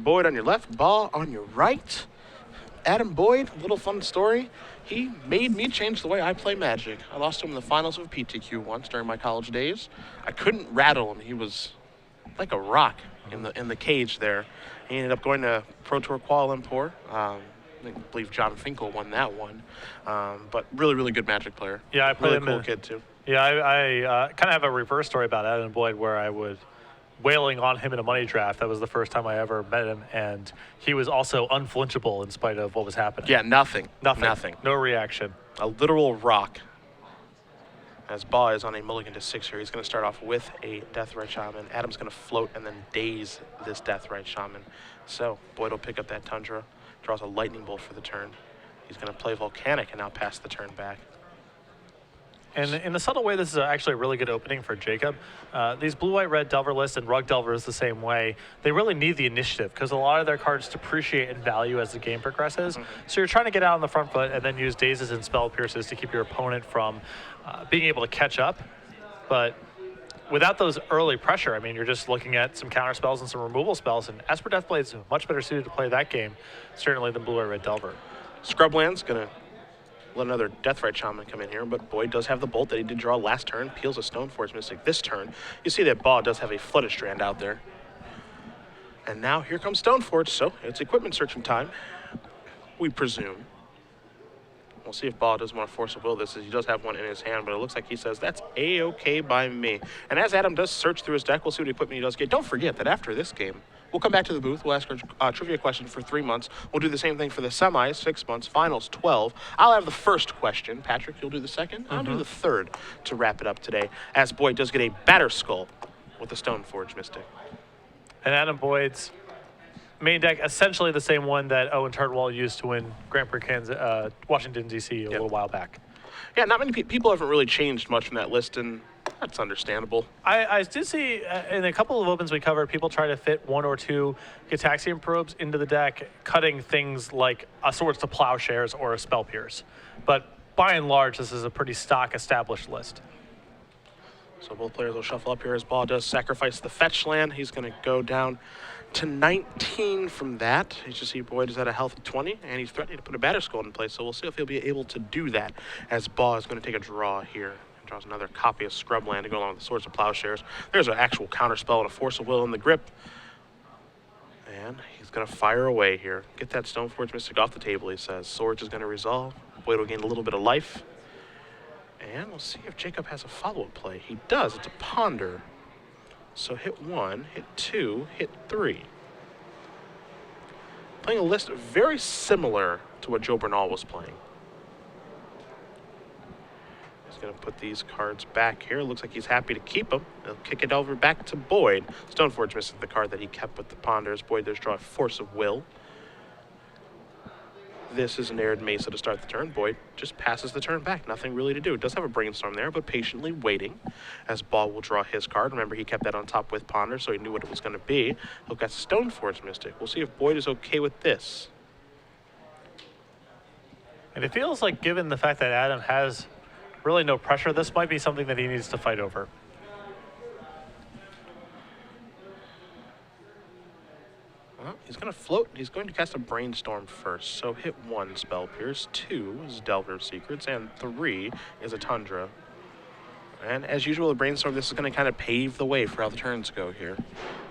Boyd on your left, Baugh on your right. Adam Boyd, a little fun story. He made me change the way I play Magic. I lost to him in the finals of a PTQ once during my college days. I couldn't rattle him. He was like a rock in the cage there. He ended up going to Pro Tour Kuala Lumpur. I believe John Finkel won that one. But really, really good Magic player. Yeah, I played really him. Cool kid too. Yeah, I kind of have a reverse story about Adam Boyd where I was wailing on him in a money draft. That was the first time I ever met him, and he was also unflinchable in spite of what was happening. Yeah, nothing. No reaction. A literal rock. As Baugh is on a mulligan to 6 here, he's going to start off with a Deathrite Shaman. Adam's going to float and then daze this Deathrite Shaman. So Boyd will pick up that Tundra, draws a Lightning Bolt for the turn. He's going to play Volcanic and now pass the turn back. And in a subtle way, this is actually a really good opening for Jacob. These blue-white-red Delver lists and Rug Delver is the same way. They really need the initiative because a lot of their cards depreciate in value as the game progresses. So you're trying to get out on the front foot and then use Dazes and Spell Pierces to keep your opponent from being able to catch up. But without those early pressure, I mean, you're just looking at some counter spells and some removal spells. And Esper Deathblade is much better suited to play that game, certainly than blue-white-red Delver. Scrubland's going to let another Deathrite Shaman come in here, but Boyd does have the bolt that he did draw last turn, peels a Stoneforge Mystic this turn. You see that Baugh does have a Flooded Strand out there. And now here comes Stoneforge, so it's equipment searching time, we presume. We'll see if Baugh does want to force a will this, as he does have one in his hand, but it looks like he says, that's A-okay by me. And as Adam does search through his deck, we'll see what equipment he does get. Don't forget that after this game, we'll come back to the booth. We'll ask a trivia question for 3 months. We'll do the same thing for the semis, 6 months, finals, 12. I'll have the first question. Patrick, you'll do the second. I'll do the third to wrap it up today, as Boyd does get a Batter Skull with a Stoneforge Mystic. And Adam Boyd's main deck, essentially the same one that Owen Tardwell used to win Grand Prix Kansas, Washington, D.C. a little while back. Yeah, not many people haven't really changed much from that list, and that's understandable. I did see in a couple of opens we covered, people try to fit 1 or 2 Gitaxian Probes into the deck, cutting things like a Swords to Plowshares or a Spell Pierce. But by and large, this is a pretty stock established list. So both players will shuffle up here as Baugh does sacrifice the fetch land. He's going to go down to 19 from that. You should see Boyd is at a healthy 20, and he's threatening to put a Batter Skull in place, so we'll see if he'll be able to do that, as Baugh is going to take a draw here. Draws another copy of Scrubland to go along with the Swords of Plowshares. There's an actual counterspell and a Force of Will in the grip. And he's going to fire away here. Get that Stoneforge Mystic off the table, he says. Swords is going to resolve. Boyd will gain a little bit of life. And we'll see if Jacob has a follow-up play. He does. It's a Ponder. So hit 1, hit 2, hit 3. Playing a list very similar to what Joe Bernal was playing. He's going to put these cards back here. Looks like he's happy to keep them. He'll kick it over back to Boyd. Stoneforge misses the card that he kept with the Ponders. Boyd does draw a Force of Will. This is an Arid Mesa to start the turn. Boyd just passes the turn back. Nothing really to do. It does have a Brainstorm there, but patiently waiting as Baugh will draw his card. Remember, he kept that on top with Ponder, so he knew what it was going to be. He'll get Stoneforge Mystic. We'll see if Boyd is okay with this. And it feels like, given the fact that Adam has really no pressure, this might be something that he needs to fight over. Well, he's going to float. He's going to cast a Brainstorm first. So hit 1, Spell Pierce. 2 is Delver Secrets. And 3 is a Tundra. And as usual, the Brainstorm, this is going to kind of pave the way for how the turns go here.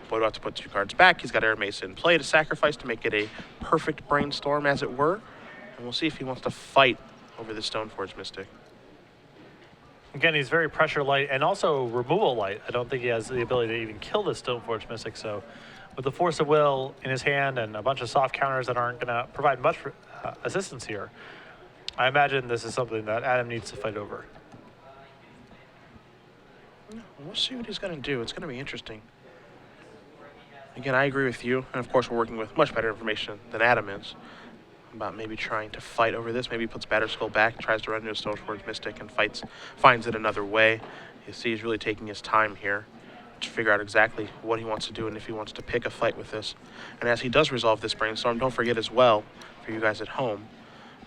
Boyd will have to put 2 cards back. He's got Arid Mesa in play to sacrifice to make it a perfect Brainstorm, as it were. And we'll see if he wants to fight over the Stoneforge Mystic. Again, he's very pressure light and also removal light. I don't think he has the ability to even kill this Stoneforge Mystic, so with the Force of Will in his hand and a bunch of soft counters that aren't going to provide much assistance here, I imagine this is something that Adam needs to fight over. We'll see what he's going to do. It's going to be interesting. Again, I agree with you, and of course we're working with much better information than Adam is about maybe trying to fight over this. Maybe he puts Batter Skull back, tries to run into a Stoneforge Mystic, and finds it another way. You see he's really taking his time here to figure out exactly what he wants to do and if he wants to pick a fight with this. And as he does resolve this Brainstorm, don't forget as well, for you guys at home,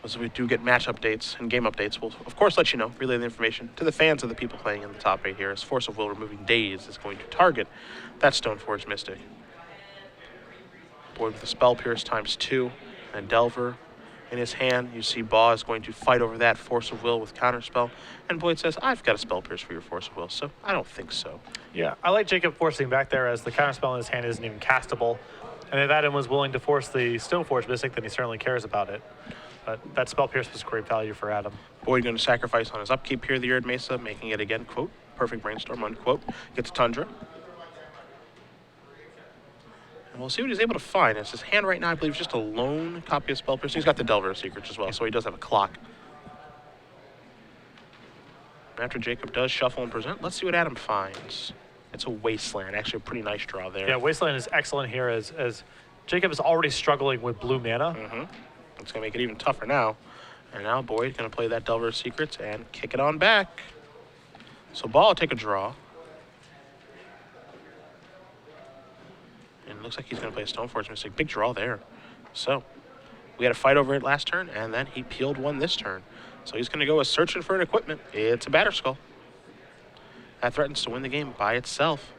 as we do get match updates and game updates, we'll of course let you know, relay the information to the fans of the people playing in the top 8 here, as Force of Will removing Daze is going to target that Stoneforge Mystic. Boyd with the Spell Pierce ×2 and Delver in his hand. You see Baugh is going to fight over that Force of Will with Counterspell. And Boyd says, I've got a Spell Pierce for your Force of Will, so I don't think so. Yeah, I like Jacob forcing back there as the Counterspell in his hand isn't even castable. And if Adam was willing to force the Stoneforge Mystic, then he certainly cares about it. But that Spell Pierce was great value for Adam. Boyd going to sacrifice on his upkeep here, the Arid Mesa, making it again, quote, perfect Brainstorm, unquote. Gets Tundra. And we'll see what he's able to find. As his hand right now, I believe, is just a lone copy of Spell Pierce. He's got the Delver of Secrets as well, so he does have a clock. After Jacob does shuffle and present, let's see what Adam finds. It's a Wasteland. Actually, a pretty nice draw there. Yeah, Wasteland is excellent here as Jacob is already struggling with blue mana. It's going to make it even tougher now. And now Boyd going to play that Delver of Secrets and kick it on back. So Baugh will take a draw. And it looks like he's going to play a Stoneforge Mystic. Big draw there. So we had a fight over it last turn, and then he peeled one this turn. So he's going to go with searching for an equipment. It's a Batterskull. That threatens to win the game by itself.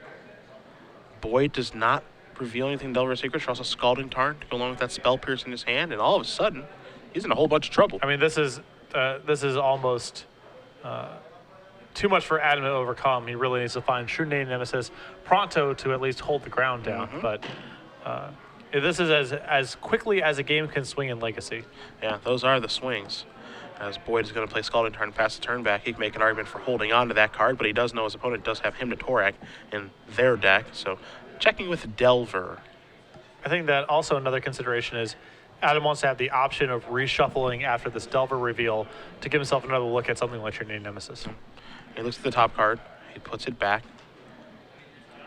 Boyd does not reveal anything Delver of Secrets. Also Scalding Tarn to go along with that Spell Pierce in his hand, and all of a sudden, he's in a whole bunch of trouble. I mean, this is almost too much for Adam to overcome. He really needs to find True Name Nemesis pronto to at least hold the ground down. But this is as quickly as a game can swing in Legacy. Yeah, those are the swings. As Boyd is going to play Scalding Tarn past the turn back, he can make an argument for holding on to that card, but he does know his opponent does have Hymn to Torak in their deck. So checking with Delver. I think that also another consideration is Adam wants to have the option of reshuffling after this Delver reveal to give himself another look at something like True Name Nemesis. He looks at the top card. He puts it back.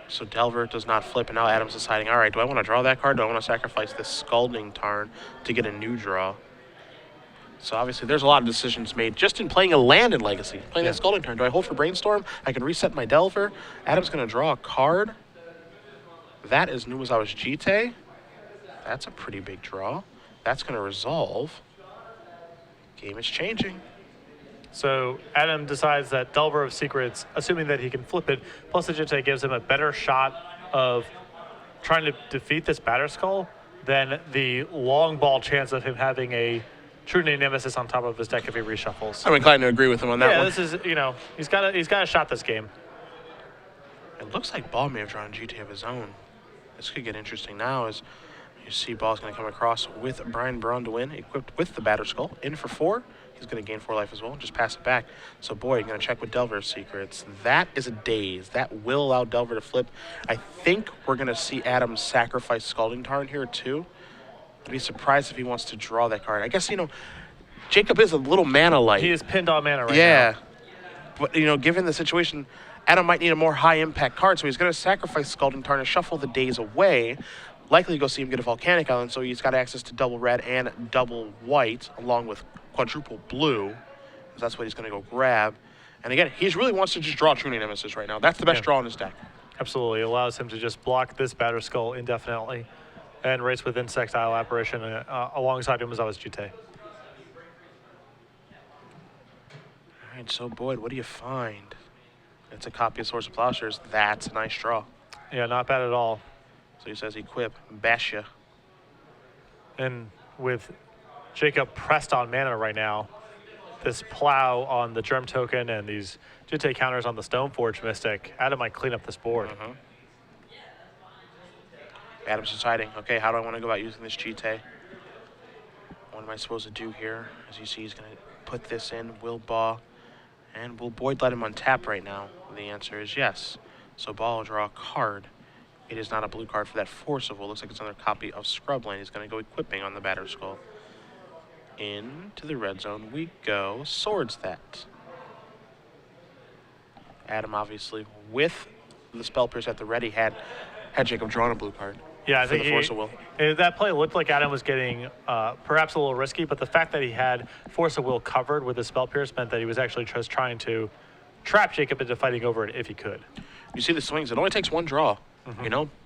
So Delver does not flip, and now Adam's deciding, all right, do I want to draw that card? Do I want to sacrifice this Scalding Tarn to get a new draw? So obviously there's a lot of decisions made just in playing a land in Legacy. Playing that Scalding Tarn. Do I hold for Brainstorm? I can reset my Delver. Adam's going to draw a card. That is Numazawa's Jite. That's a pretty big draw. That's going to resolve. Game is changing. So Adam decides that Delver of Secrets, assuming that he can flip it, plus the Jite gives him a better shot of trying to defeat this Batterskull than the long ball chance of him having a True Name Nemesis on top of his deck if he reshuffles. I'm inclined to agree with him on that one. Yeah, this is, he's got to shot this game. It looks like Baugh may have drawn a GT of his own. This could get interesting now as you see Baugh's going to come across with Brian Bronwyn equipped with the Batterskull. In for 4. He's going to gain 4 life as well. Just pass it back. So Boyd going to check with Delver of Secrets. That is a daze. That will allow Delver to flip. I think we're going to see Adam sacrifice Scalding Tarn here too. I'd be surprised if he wants to draw that card. I guess, Jacob is a little mana light. He is pinned on mana right now. Yeah. But, given the situation, Adam might need a more high-impact card, so he's going to sacrifice Scalding Tarn and shuffle the days away. Likely go see him get a Volcanic Island, so he's got access to double red and double white, along with quadruple blue. So that's what he's going to go grab. And again, he really wants to just draw True Name Nemesis right now. That's the best draw in his deck. Absolutely. It allows him to just block this Batterskull indefinitely and race with Insectile Apparition alongside Numazawa's Jite. All right, so Boyd, what do you find? It's a copy of Swords of Plowshares. That's a nice draw. Yeah, not bad at all. So he says equip Basha. And with Jacob pressed on mana right now, this Plow on the Germ Token and these Jite counters on the Stoneforge Mystic, Adam might clean up this board. Adam's deciding, okay, how do I want to go about using this Jite? What am I supposed to do here? As you see, he's going to put this in. Will Baugh, and will Boyd let him untap right now? The answer is yes. So Baugh will draw a card. It is not a blue card for that Force of Will. Looks like it's another copy of Scrubland. He's going to go equipping on the Batterskull. Into the red zone we go. Swords that. Adam, obviously, with the Spell Pierce at the ready, had Jacob drawn a blue card. Yeah, I for think the Force of Will. That play looked like Adam was getting perhaps a little risky, but the fact that he had Force of Will covered with the Spell Pierce meant that he was actually just trying to trap Jacob into fighting over it if he could. You see the swings. It only takes one draw.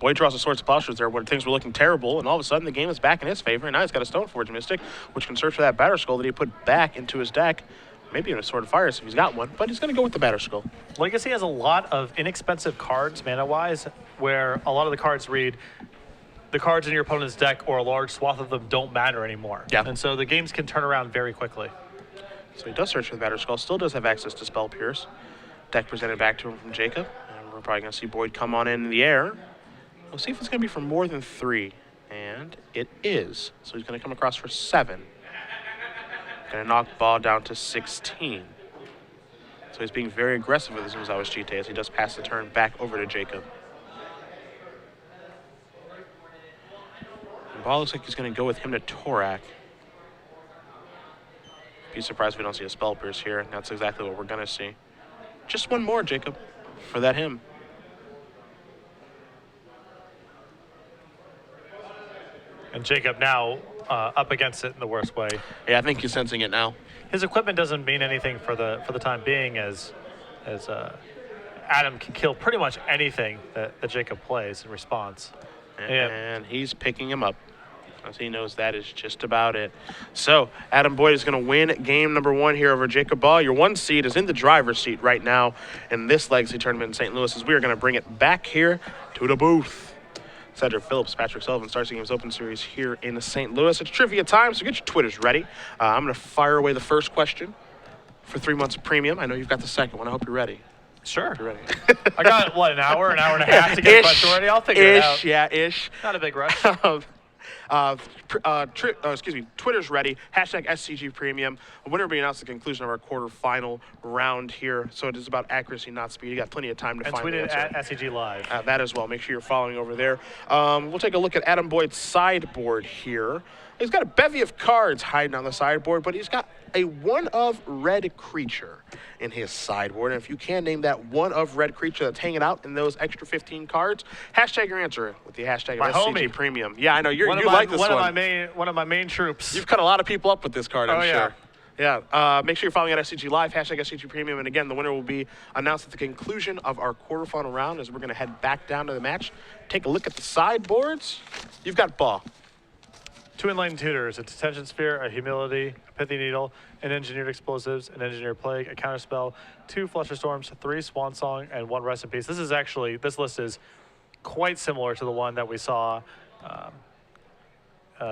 Boyd draws the Swords of Plowshares there when things were looking terrible, and all of a sudden the game is back in his favor, and now he's got a Stoneforge Mystic, which can search for that Batterskull that he put back into his deck. Maybe even a Sword of Fire if he's got one, but he's going to go with the Batterskull. Legacy has a lot of inexpensive cards, mana-wise, where a lot of the cards read, the cards in your opponent's deck or a large swath of them don't matter anymore. Yeah. And so the games can turn around very quickly. So he does search for the Batter Skull, still does have access to Spell Pierce. Deck presented back to him from Jacob. And we're probably going to see Boyd come on in the air. We'll see if it's going to be for more than 3. And it is. So he's going to come across for 7. Going to knock Baugh down to 16. So he's being very aggressive with his Mizawa's Cheat as he does pass the turn back over to Jacob. And Baugh looks like he's going to go with him to Torak. Be surprised if we don't see a Spell Pierce here. And that's exactly what we're going to see. Just one more, Jacob, for that him. And Jacob now up against it in the worst way. Yeah, I think he's sensing it now. His equipment doesn't mean anything for the time being, as Adam can kill pretty much anything that Jacob plays in response. And he's picking him up, as he knows that is just about it. So Adam Boyd is going to win game number 1 here over Jacob Baugh. Your 1 seed is in the driver's seat right now in this Legacy tournament in St. Louis, as we are going to bring it back here to the booth. Cedric Phillips, Patrick Sullivan, Stars Games Open Series here in St. Louis. It's trivia time, so get your Twitters ready. I'm going to fire away the first question for 3 months of premium. I know you've got the second one. I hope you're ready. Sure. You're ready. I got, an hour and a half to get the question ready? I'll figure it out. Yeah, ish. Not a big rush. Twitter's ready. Hashtag SCG Premium. A winner will be announced at the conclusion of our quarterfinal round here. So it is about accuracy, not speed. You got plenty of time to and find tweet the it answer. at SCG Live. That as well. Make sure you're following over there. We'll take a look at Adam Boyd's sideboard here. He's got a bevy of cards hiding on the sideboard, but he's got a 1 of red creature in his sideboard. And if you can name that 1 of red creature that's hanging out in those extra 15 cards, hashtag your answer with the hashtag My SCG homie. Premium. Yeah, I know you One like this one. One of my main troops. You've cut a lot of people up with this card, I'm Oh, yeah. sure. Yeah, make sure you're following at SCG Live, hashtag SCG Premium. And again, the winner will be announced at the conclusion of our quarterfinal round, as we're going to head back down to the match. Take a look at the sideboards. You've got Baugh. 2 Enlightened Tutors, a Detention Sphere, a Humility, a Pithy Needle, an Engineered Explosives, an Engineered Plague, a Counterspell, 2 Fluster Storms, 3 Swan Song, and 1 Rest in Peace. This list is quite similar to the one that we saw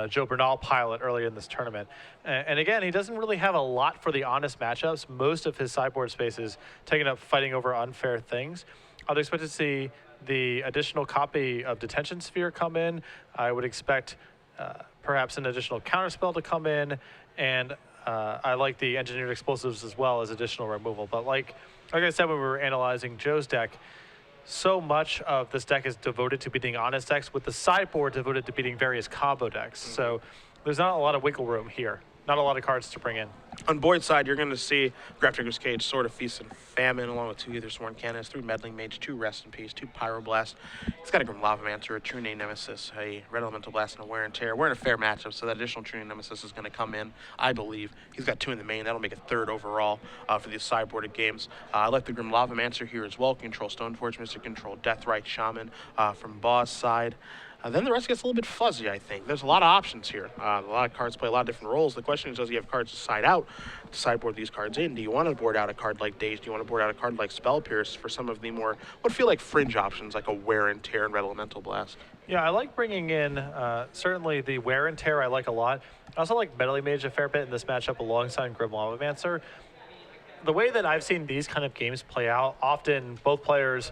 Joe Bernal pilot earlier in this tournament. And again, he doesn't really have a lot for the honest matchups. Most of his sideboard space is taken up fighting over unfair things. I'd expect to see the additional copy of Detention Sphere come in. I would expect perhaps an additional counterspell to come in, and I like the Engineered Explosives as well as additional removal. But like I said when we were analyzing Joe's deck, so much of this deck is devoted to beating honest decks, with the sideboard devoted to beating various combo decks. So there's not a lot of wiggle room here. Not a lot of cards to bring in. On Boyd's side, you're going to see Grafdigger's Cage, Sword of Feast and Famine, along with 2 Aethersworn Cannons, 3 Meddling Mage, 2 Rest in Peace, 2 Pyroblast. He's got a Grim Lavamancer, a True Name Nemesis, a Red Elemental Blast, and a Wear and Tear. We're in a fair matchup, so that additional True Name Nemesis is going to come in, I believe. He's got 2 in the main. That'll make it 3rd overall for these sideboarded games. I like the Grim Lavamancer here as well. Control Stoneforge, Mystic Control, Deathrite Shaman from Baugh's side. Then the rest gets a little bit fuzzy, I think. There's a lot of options here. A lot of cards play a lot of different roles. The question is, does he have cards to side out, to sideboard these cards in? Do you want to board out a card like Daze? Do you want to board out a card like Spell Pierce for some of the more, what feel like fringe options, like a Wear and Tear and Red Elemental Blast? Yeah, I like bringing in, certainly the Wear and Tear I like a lot. I also like Meddling Mage a fair bit in this matchup alongside Grim Lavamancer. The way that I've seen these kind of games play out, often both players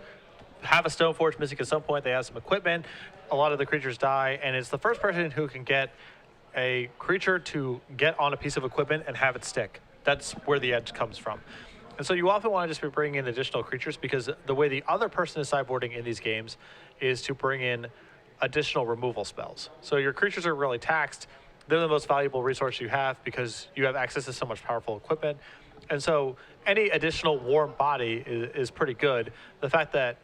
have a Stoneforge Mystic at some point, they have some equipment, a lot of the creatures die, and it's the first person who can get a creature to get on a piece of equipment and have it stick. That's where the edge comes from. And so you often want to just be bringing in additional creatures, because the way the other person is sideboarding in these games is to bring in additional removal spells. So your creatures are really taxed. They're the most valuable resource you have because you have access to so much powerful equipment. And so any additional warm body is pretty good. The fact that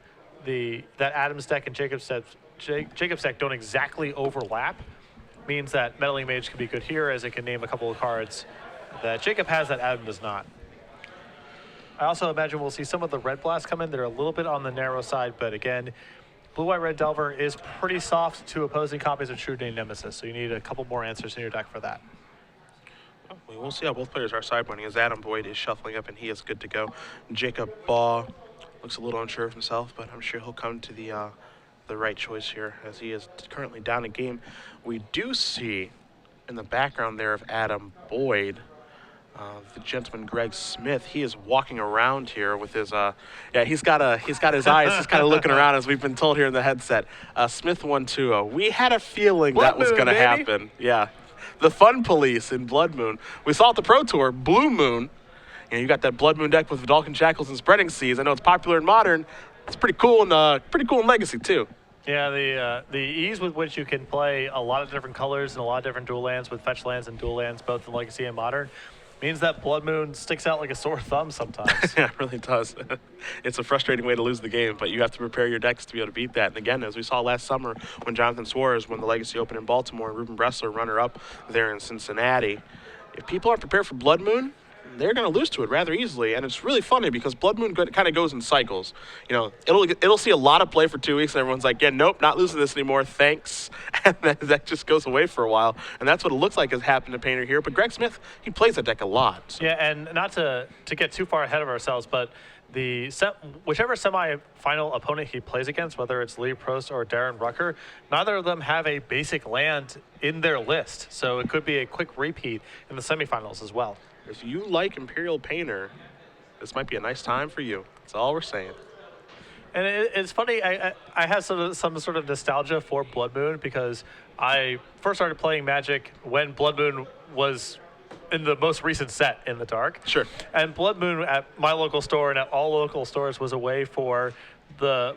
that Adam's deck and Jacob's deck don't exactly overlap means that Meddling Mage can be good here, as it can name a couple of cards that Jacob has that Adam does not. I also imagine we'll see some of the Red Blasts come in. They're a little bit on the narrow side, but again, Blue-White-Red Delver is pretty soft to opposing copies of True Name Nemesis, so you need a couple more answers in your deck for that. We will see how both players are sideboarding, as Adam Boyd is shuffling up and he is good to go. Jacob Baugh looks a little unsure of himself, but I'm sure he'll come to the the right choice here, as he is currently down a game. We do see in the background there of Adam Boyd, the gentleman Greg Smith. He is walking around here with his he's got his eyes just kind of looking around, as we've been told here in the headset. Smith 1-2. We had a feeling Blood that was Moon, going to baby. happen. Yeah, the Fun Police in Blood Moon. We saw at the Pro Tour Blue Moon. You got that Blood Moon deck with Vidalcan Shackles and Spreading Seas. I know it's popular in Modern. It's pretty cool in Legacy too. Yeah, the ease with which you can play a lot of different colors and a lot of different dual lands with fetch lands and dual lands, both in Legacy and Modern, means that Blood Moon sticks out like a sore thumb sometimes. Yeah, it really does. It's a frustrating way to lose the game, but you have to prepare your decks to be able to beat that. And again, as we saw last summer when Jonathan Suarez won the Legacy Open in Baltimore and Ruben Bressler runner-up there in Cincinnati, if people aren't prepared for Blood Moon, they're going to lose to it rather easily. And it's really funny because Blood Moon kind of goes in cycles. It'll see a lot of play for 2 weeks, and everyone's like, yeah, nope, not losing this anymore, thanks. And then that just goes away for a while. And that's what it looks like has happened to Painter here. But Greg Smith, he plays that deck a lot. So. Yeah, and not to get too far ahead of ourselves, but whichever semi-final opponent he plays against, whether it's Lee Prost or Darren Rucker, neither of them have a basic land in their list. So it could be a quick repeat in the semifinals as well. If you like Imperial Painter, this might be a nice time for you. That's all we're saying. And it's funny, I have some sort of nostalgia for Blood Moon because I first started playing Magic when Blood Moon was in the most recent set in the dark. Sure. And Blood Moon at my local store and at all local stores was a way for the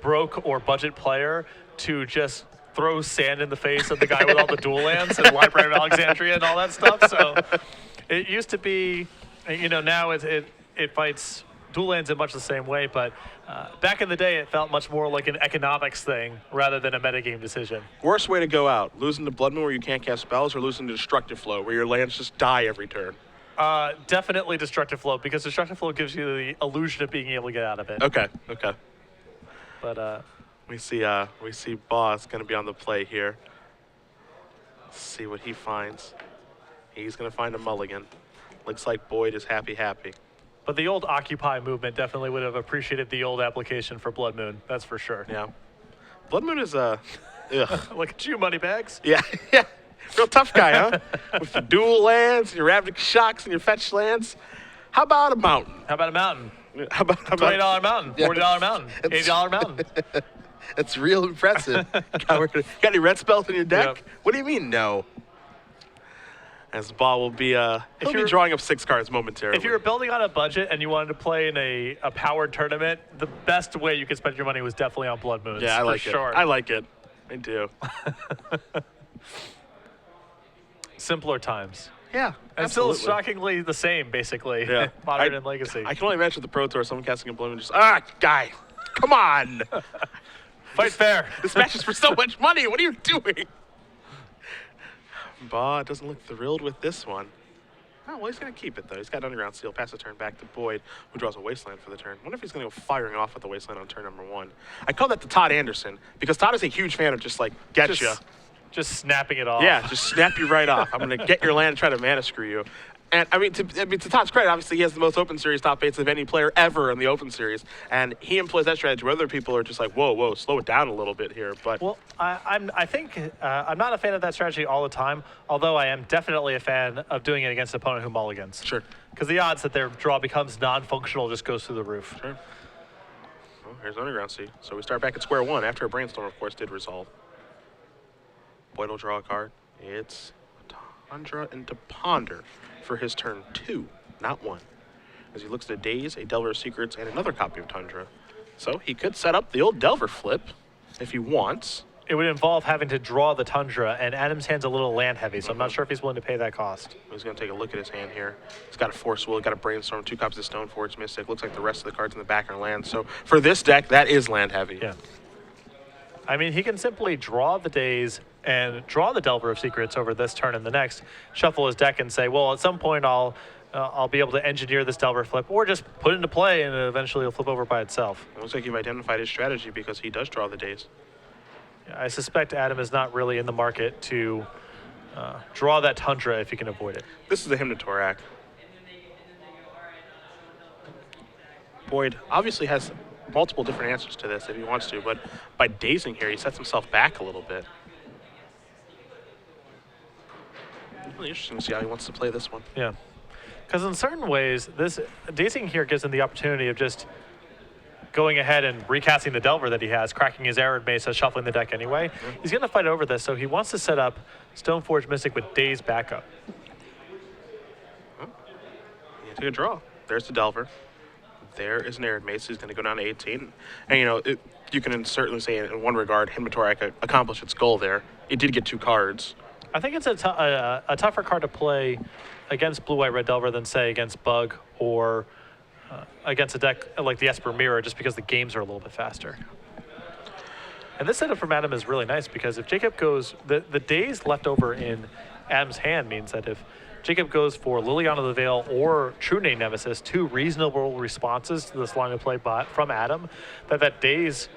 broke or budget player to just throw sand in the face of the guy with all the dual lands and Library of Alexandria and all that stuff. So it used to be, now it fights dual lands in much the same way, but back in the day, it felt much more like an economics thing rather than a metagame decision. Worst way to go out, losing to Blood Moon where you can't cast spells, or losing to Destructive Flow where your lands just die every turn? Definitely Destructive Flow, because Destructive Flow gives you the illusion of being able to get out of it. Okay. But we see Baugh is going to be on the play here. Let's see what he finds. He's going to find a mulligan. Looks like Boyd is happy. But the old Occupy movement definitely would have appreciated the old application for Blood Moon. That's for sure. Yeah. Blood Moon is ugh. Look at you, Moneybags. Yeah. Real tough guy, huh? With your dual lands, your Ravnic Shocks, and your fetch lands. How about a mountain? How about a mountain? How about $20 mountain, Yeah. $40 mountain, $80 mountain. That's real impressive. Got any red spells in your deck? Yep. What do you mean, no? As Baugh will be, he'll be drawing up 6 cards momentarily. If you were building on a budget and you wanted to play in a powered tournament, the best way you could spend your money was definitely on Blood Moons. Yeah, I like for sure. it. I like it. I do. Simpler times. Yeah, And still absolutely. shockingly the same, basically. Yeah. Modern and Legacy. I can only imagine the Pro Tour, someone casting a Blood Moon just, guy, come on. Fight fair. This match is for so much money. What are you doing? Baugh doesn't look thrilled with this one. Oh, well, he's going to keep it, though. He's got Underground Seal. Pass the turn back to Boyd, who draws a Wasteland for the turn. Wonder if he's going to go firing off with the Wasteland on turn number 1. I call that the Todd Anderson, because Todd is a huge fan of just, getcha. Just snapping it off. Yeah, just snap you right off. I'm going to get your land and try to mana screw you. And, to Todd's credit, obviously he has the most Open Series top 8s of any player ever in the Open Series. And he employs that strategy where other people are just like, whoa, slow it down a little bit here. But Well, I think I'm not a fan of that strategy all the time, although I am definitely a fan of doing it against an opponent who mulligans. Sure. Because the odds that their draw becomes non-functional just goes through the roof. Sure. Well, here's Underground Sea. So we start back at square one after a Brainstorm, of course, did resolve. Boyd will draw a card. It's Tundra into Ponder for his turn 2, not 1. As he looks at a Daze, a Delver of Secrets, and another copy of Tundra. So he could set up the old Delver flip if he wants. It would involve having to draw the Tundra, and Adam's hand's a little land heavy, so I'm not sure if he's willing to pay that cost. He's going to take a look at his hand here. He's got a Force Will, got a Brainstorm, 2 copies of Stoneforge Mystic. Looks like the rest of the cards in the back are land. So for this deck, that is land heavy. Yeah. I mean, he can simply draw the Daze and draw the Delver of Secrets over this turn and the next, shuffle his deck and say, well, at some point I'll be able to engineer this Delver flip, or just put it into play and eventually it'll flip over by itself. It looks like you've identified his strategy because he does draw the Daze. I suspect Adam is not really in the market to draw that Tundra if he can avoid it. This is the Hymn to Torak. Boyd obviously has multiple different answers to this if he wants to, but by dazing here, he sets himself back a little bit. Really interesting to see how he wants to play this one. Yeah. Because in certain ways, this dazing here gives him the opportunity of just going ahead and recasting the Delver that he has, cracking his Arid Mesa, shuffling the deck anyway. Mm-hmm. He's going to fight over this, so he wants to set up Stoneforge Mystic with Daze backup. Oh. You take a draw. There's the Delver. There is an Arid Mesa. He's going to go down to 18. And, you know, you can certainly say in one regard, Himatorak accomplished its goal there. It did get 2 cards. I think it's a tougher card to play against Blue-White Red Delver than, say, against Baugh or against a deck like the Esper Mirror, just because the games are a little bit faster. And this setup from Adam is really nice because if Jacob goes, the days left over in Adam's hand means that if Jacob goes for Liliana the Veil or True Name Nemesis, 2 reasonable responses to this line of play from Adam, that days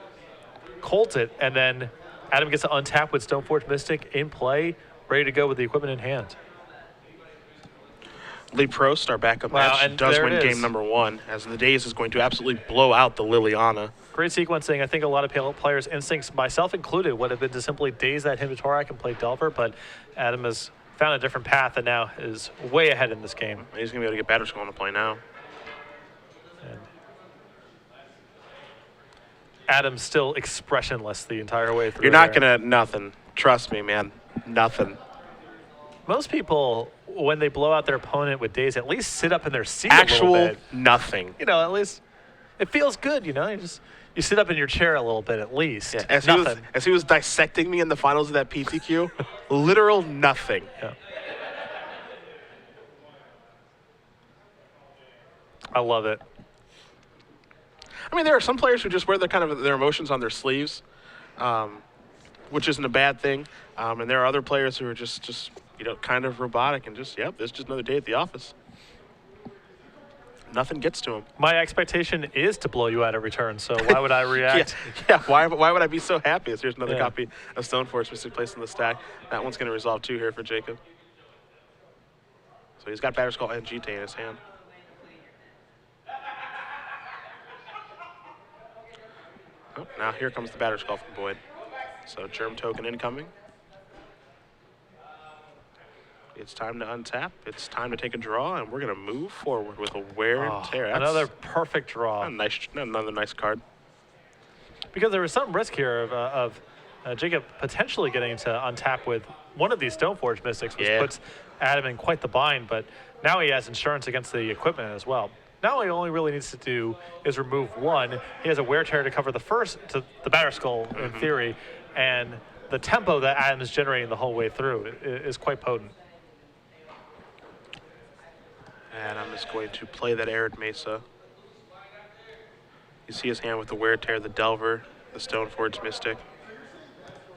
holds it, and then Adam gets to untap with Stoneforge Mystic in play, ready to go with the equipment in hand. Lee Prost, our backup match, does win game number 1, as the Daze is going to absolutely blow out the Liliana. Great sequencing. I think a lot of players' instincts, myself included, would have been to simply daze that Himatorak and play Delver, but Adam has found a different path and now is way ahead in this game. He's going to be able to get Batterskull into play now. And Adam's still expressionless the entire way through. You're not going to, nothing. Trust me, man. Nothing. Most people, when they blow out their opponent with daze, at least sit up in their seat a little bit. Nothing. You know, at least it feels good, you know? You sit up in your chair a little bit at least. Yeah, as he was dissecting me in the finals of that PTQ, literal nothing. Yeah. I love it. I mean, there are some players who just wear their emotions on their sleeves, which isn't a bad thing. And there are other players who are just kind of robotic and just, yep, it's just another day at the office. Nothing gets to him. My expectation is to blow you out every turn, so why would I react? yeah, why would I be so happy? As here's another copy of Stoneforge Mystic placed in the stack. That one's going to resolve 2 here for Jacob. So he's got Batterskull and GT in his hand. Oh, now here comes the Batterskull from Boyd. So Germ token incoming. It's time to untap. It's time to take a draw, and we're going to move forward with a wear and tear. That's another perfect draw. Another nice card. Because there was some risk here of Jacob potentially getting to untap with one of these Stoneforge Mystics, which puts Adam in quite the bind, but now he has insurance against the equipment as well. Now all he only really needs to do is remove 1. He has a wear tear to cover the first, to the Batterskull in theory, and the tempo that Adam is generating the whole way through is quite potent. Adam is going to play that Arid Mesa. You see his hand with the wear tear, the Delver, the Stoneforge Mystic,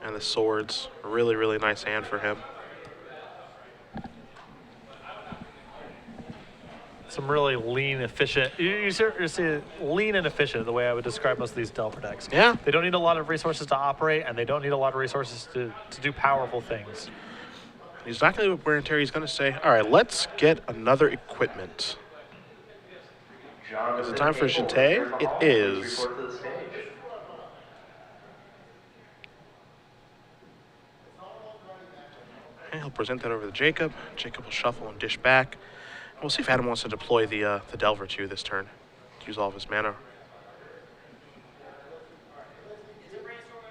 and the swords. A really, really nice hand for him. Some really lean, efficient. You see lean and efficient, the way I would describe most of these Delver decks. Yeah. They don't need a lot of resources to operate, and they don't need a lot of resources to do powerful things. He's not going to wear and tear. He's going to say, all right, let's get another equipment. Is it time for Jete? It is. And he'll present that over to Jacob. Jacob will shuffle and dish back. We'll see if Adam wants to deploy the Delver too this turn. Use all of his mana.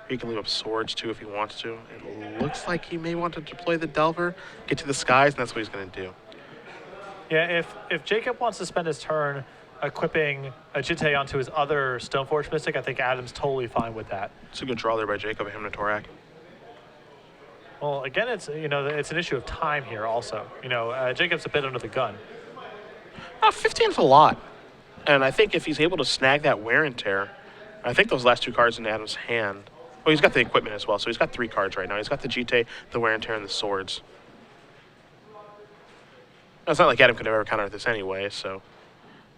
He can leave up swords too if he wants to. It looks like he may want to deploy the Delver, get to the skies, and that's what he's going to do. Yeah, if Jacob wants to spend his turn equipping a Jite onto his other Stoneforge Mystic, I think Adam's totally fine with that. It's a good draw there by Jacob, Himatorak. Well, again, it's an issue of time here also. Jacob's a bit under the gun. 15 is a lot. And I think if he's able to snag that wear and tear, I think those last 2 cards in Adam's hand. Well, he's got the equipment as well, so he's got 3 cards right now. He's got the GT, the wear and tear, and the swords. Now, it's not like Adam could ever counter this anyway, so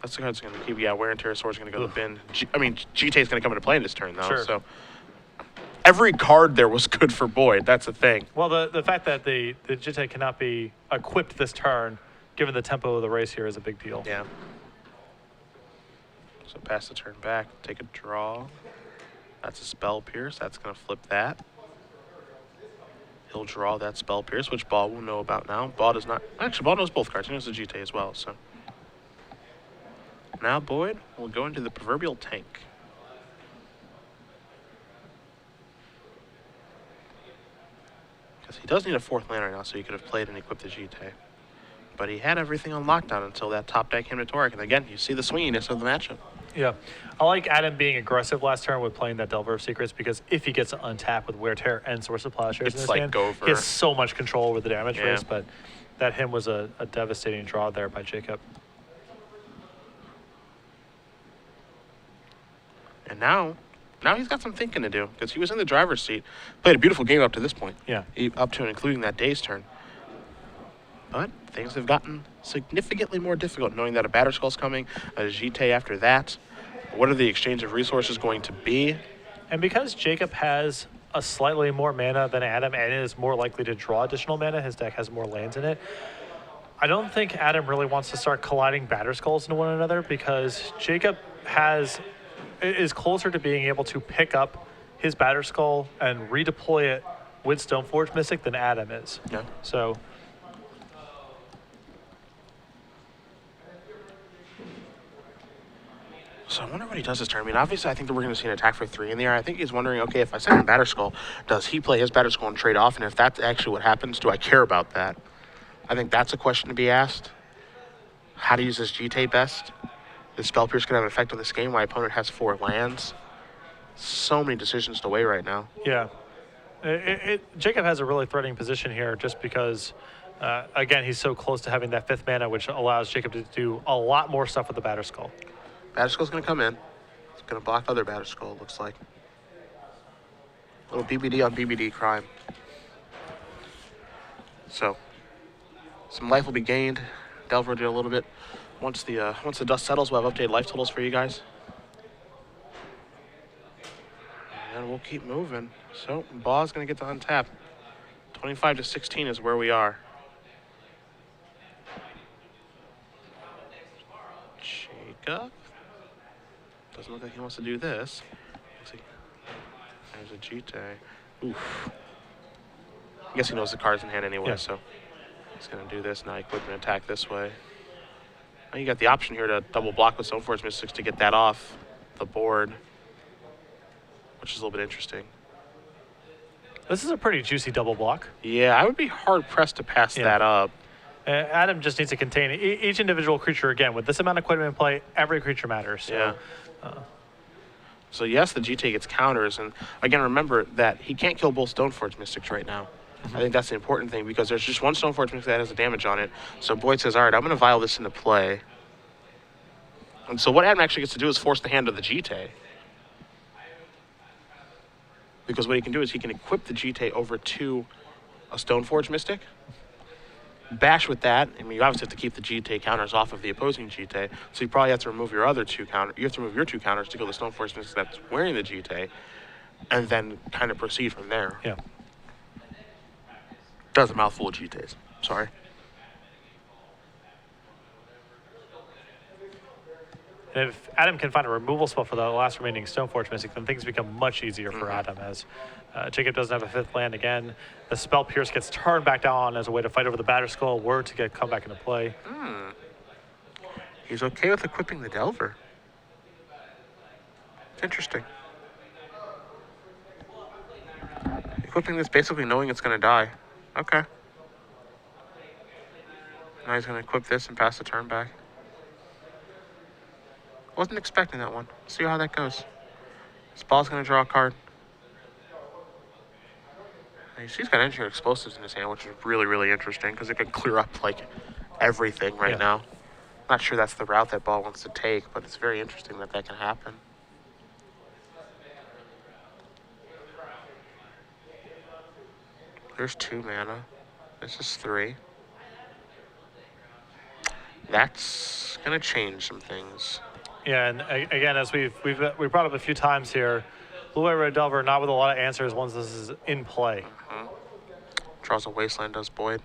that's the card's going to keep. Yeah, wear and tear, swords going to go to the bin. GT is going to come into play in this turn, though. Sure. So every card there was good for Boyd. That's the thing. Well, the fact that the Jite cannot be equipped this turn, given the tempo of the race here, is a big deal. Yeah. So pass the turn back, take a draw. That's a Spell Pierce. That's going to flip that. He'll draw that Spell Pierce, which Baugh will know about now. Baugh does not. Actually, Baugh knows both cards. He knows the GT as well, so. Now Boyd will go into the proverbial tank. Because he does need a 4th land right now, so he could have played and equipped the GT. But he had everything on lockdown until that top deck came to Torek. And again, you see the swinginess of the matchup. Yeah. I like Adam being aggressive last turn with playing that Delver of Secrets, because if he gets to untap with Wear Tear and Source of Plowshares in his hand, go for. he has so much control over the damage Yeah. race, but that him was a devastating draw there by Jacob. And now he's got some thinking to do, because he was in the driver's seat. Played a beautiful game up to this point. Yeah. Up to and including that day's turn. But things have gotten significantly more difficult, knowing that a Batterskull's coming, a GT after that. What are the exchange of resources going to be? And because Jacob has a slightly more mana than Adam and is more likely to draw additional mana, his deck has more lands in it. I don't think Adam really wants to start colliding Batterskulls into one another, because Jacob is closer to being able to pick up his Batterskull and redeploy it with Stoneforge Mystic than Adam is. Yeah. So I wonder what he does this turn. I mean, obviously, I think that we're going to see an attack for 3 in the air. I think he's wondering, okay, if I send him Batterskull, does he play his Batterskull and trade off? And if that's actually what happens, do I care about that? I think that's a question to be asked. How to use this GT best? Is Spell Pierce going to have an effect on this game? My opponent has 4 lands. So many decisions to weigh right now. yeah, Jacob has a really threatening position here, just because, again, he's so close to having that 5th mana, which allows Jacob to do a lot more stuff with the Batterskull. Batterskull's going to come in. It's going to block other Batterskull, it looks like. Little BBD on BBD crime. So, some life will be gained. Delver did a little bit. Once the dust settles, we'll have updated life totals for you guys. And we'll keep moving. So, Baugh's going to get to untap. 25 to 16 is where we are. Jacob. Doesn't look like he wants to do this. Let's see. There's a GT. Oof. I guess he knows the card's in hand anyway, Yeah. so he's going to do this. Now equip and attack this way. Now you got the option here to double block with Stoneforge Mystics to get that off the board, which is a little bit interesting. This is a pretty juicy double block. Yeah, I would be hard-pressed to pass that up. Adam just needs to contain each individual creature. Again, with this amount of equipment in play, every creature matters. So, Yeah. So yes, the GT gets counters, and again, remember that he can't kill both Stoneforge Mystics right now. I think that's the important thing, because there's just one Stoneforge Mystic that has a damage on it. So Boyd says, all right, I'm going to vial this into play. And so what Adam actually gets to do is force the hand of the GT. Because what he can do is he can equip the GT over to a Stoneforge Mystic, bash with that. I mean, you obviously have to keep the GT counters off of the opposing GT, so you probably have to remove your other 2 counters. You have to remove your 2 counters to kill the Stoneforge Mystic that's wearing the GT, and then kind of proceed from there. Yeah. Does a mouthful of GTs. Sorry. And if Adam can find a removal spell for the last remaining Stoneforge Mystic, then things become much easier for Adam, as Jacob doesn't have a 5th land again. The Spell Pierce gets turned back down as a way to fight over the Batterskull, were to come back into play. He's okay with equipping the Delver. It's interesting. Equipping this basically knowing it's going to die. Okay. Now he's going to equip this and pass the turn back. Wasn't expecting that one. See how that goes. This ball's going to draw a card. He's got Engineered Explosives in his hand, which is really, really interesting, because it could clear up, like, everything right now. Not sure that's the route that Baugh wants to take, but it's very interesting that that can happen. There's 2 mana. This is 3. That's going to change some things. Yeah, and again, as we've brought up a few times here, Blue-White Red Delver not with a lot of answers once this is in play. Draws a Wasteland, does Boyd.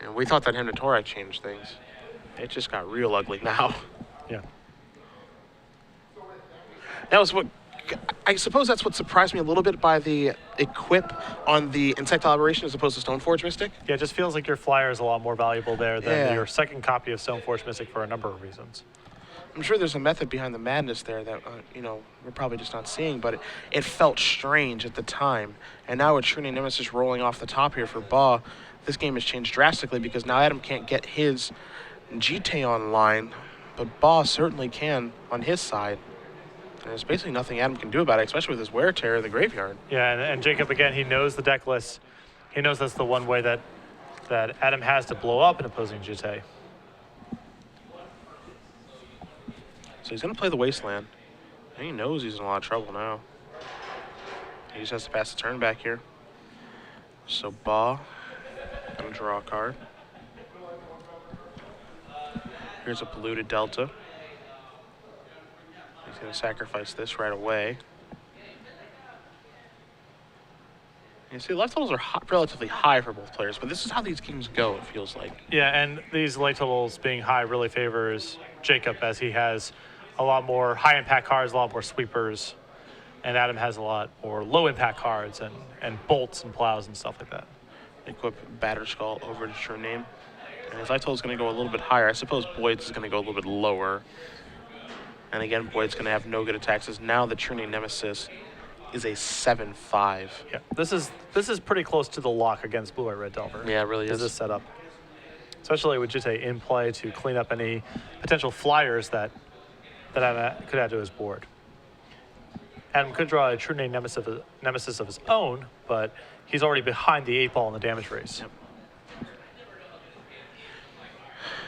And we thought that him to Torek changed things. It just got real ugly now. Yeah. That was what, I suppose that's what surprised me a little bit by the equip on the Insectile Aberration as opposed to Stoneforge Mystic. Yeah, it just feels like your flyer is a lot more valuable there than Yeah. your second copy of Stoneforge Mystic for a number of reasons. I'm sure there's a method behind the madness there that, we're probably just not seeing, but it felt strange at the time. And now with True Nemesis rolling off the top here for Baugh, this game has changed drastically because now Adam can't get his GT online, but Baugh certainly can on his side. And there's basically nothing Adam can do about it, especially with his Wear Tear in the graveyard. Yeah, and Jacob, again, he knows the deck list. He knows that's the one way that Adam has to blow up an opposing GT. So he's going to play the Wasteland. And he knows he's in a lot of trouble now. He just has to pass the turn back here. So Baugh going to draw a card. Here's a polluted Delta. He's going to sacrifice this right away. You see, life totals are relatively high for both players, but this is how these games go, it feels like. Yeah, and these life totals being high really favors Jacob, as he has a lot more high-impact cards, a lot more sweepers, and Adam has a lot more low-impact cards and bolts and plows and stuff like that. Equip Batter Skull over to True Name. And his life total is going to go a little bit higher. I suppose Boyd's is going to go a little bit lower. And again, Boyd's going to have no good attacks, as now the True Name Nemesis is a 7/5. Yeah, this is pretty close to the lock against Blue White Red Delver. Yeah, it really is. This setup, especially with Jite in play to clean up any potential flyers that Adam could add to his board. Adam could draw a True Name Nemesis of his own, but he's already behind the 8-ball in the damage race. Yep.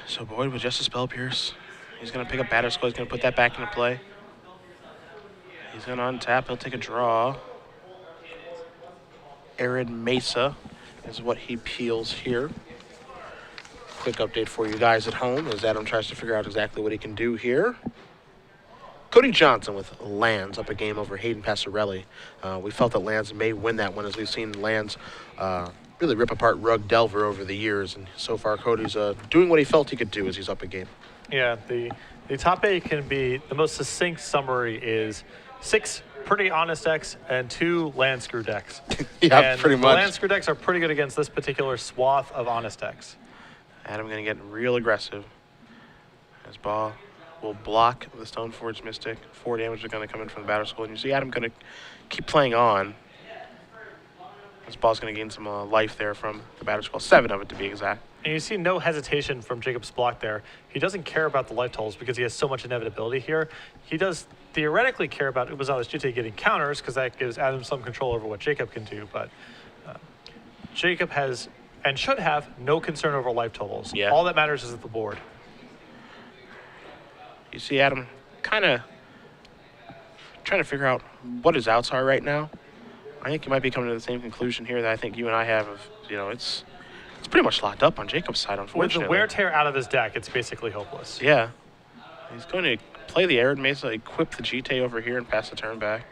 So Boyd with just a Spell Pierce. He's going to pick up Batter Skull. He's going to put that back into play. He's going to untap. He'll take a draw. Arid Mesa is what he peels here. Quick update for you guys at home as Adam tries to figure out exactly what he can do here. Cody Johnson with Lands up a game over Hayden Passarelli. We felt that Lands may win that one, as we've seen Lands really rip apart Rug Delver over the years. And so far, Cody's doing what he felt he could do as he's up a game. Yeah, the top 8 can be, the most succinct summary is 6 pretty honest decks and 2 land screw decks. Yeah, and pretty much. The land screw decks are pretty good against this particular swath of honest decks. Adam going to get real aggressive as Baugh will block the Stoneforge Mystic. 4 damage is going to come in from the Batter Skull. And you see Adam going to keep playing on. This Baugh's going to gain some life there from the Batter Skull. 7 of it to be exact. And you see no hesitation from Jacob's block there. He doesn't care about the life totals because he has so much inevitability here. He does theoretically care about Ubazawa's GT getting counters because that gives Adam some control over what Jacob can do. But Jacob has and should have no concern over life totals. Yeah. All that matters is the board. You see Adam kind of trying to figure out what his outs are right now. I think he might be coming to the same conclusion here that I think you and I have of, it's pretty much locked up on Jacob's side, unfortunately. With the Wear Tear out of his deck, it's basically hopeless. Yeah. He's going to play the Arid Mesa, equip the GT over here, and pass the turn back.